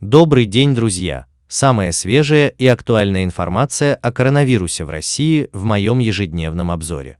Добрый день, друзья! Самая свежая и актуальная информация о коронавирусе в России в моем ежедневном обзоре.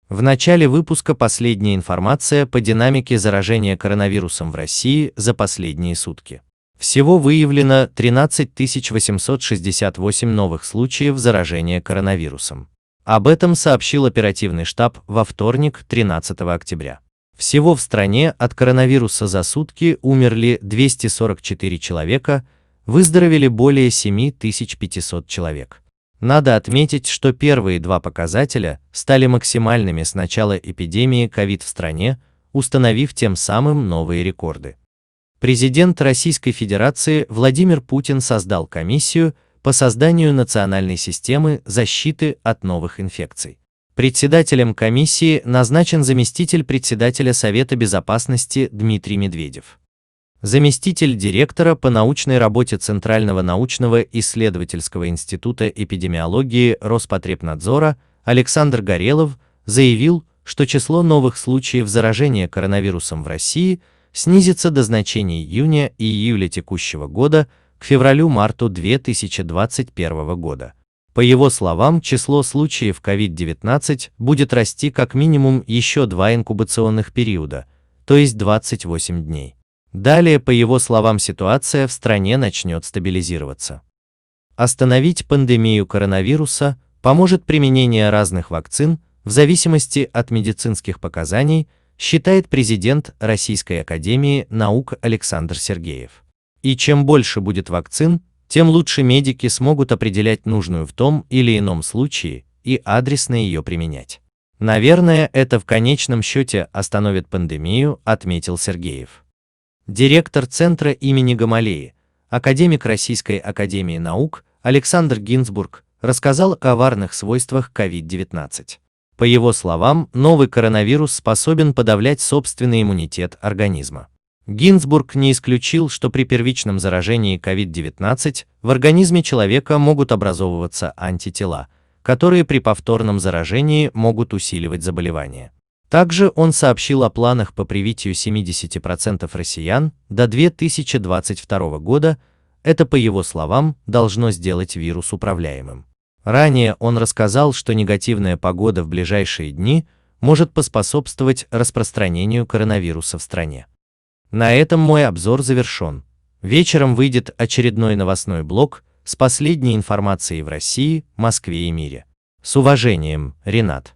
В начале выпуска последняя информация по динамике заражения коронавирусом в России за последние сутки. Всего выявлено 13 868 новых случаев заражения коронавирусом. Об этом сообщил оперативный штаб во вторник, 13 октября. Всего в стране от коронавируса за сутки умерли 244 человека, выздоровели более 7500 человек. Надо отметить, что первые два показателя стали максимальными с начала эпидемии ковид в стране, установив тем самым новые рекорды. Президент Российской Федерации Владимир Путин создал комиссию по созданию национальной системы защиты от новых инфекций. Председателем комиссии назначен заместитель председателя Совета Безопасности Дмитрий Медведев. Заместитель директора по научной работе Центрального научного исследовательского института эпидемиологии Роспотребнадзора Александр Горелов заявил, что число новых случаев заражения коронавирусом в России снизится до значений июня и июля текущего года к февралю-марту 2021 года. По его словам, число случаев COVID-19 будет расти как минимум еще 2 инкубационных периода, то есть 28 дней. Далее, по его словам, ситуация в стране начнет стабилизироваться. Остановить пандемию коронавируса поможет применение разных вакцин в зависимости от медицинских показаний, считает президент Российской академии наук Александр Сергеев. И чем больше будет вакцин, тем лучше медики смогут определять нужную в том или ином случае и адресно ее применять. Наверное, это в конечном счете остановит пандемию, отметил Сергеев. Директор Центра имени Гамалеи, академик Российской академии наук Александр Гинзбург рассказал о коварных свойствах COVID-19. По его словам, новый коронавирус способен подавлять собственный иммунитет организма. Гинзбург не исключил, что при первичном заражении COVID-19 в организме человека могут образовываться антитела, которые при повторном заражении могут усиливать заболевание. Также он сообщил о планах по привитию 70% россиян до 2022 года, это, по его словам, должно сделать вирус управляемым. Ранее он рассказал, что негативная погода в ближайшие дни может поспособствовать распространению коронавируса в стране. На этом мой обзор завершен. Вечером выйдет очередной новостной блок с последней информацией в России, Москве и мире. С уважением, Ренат.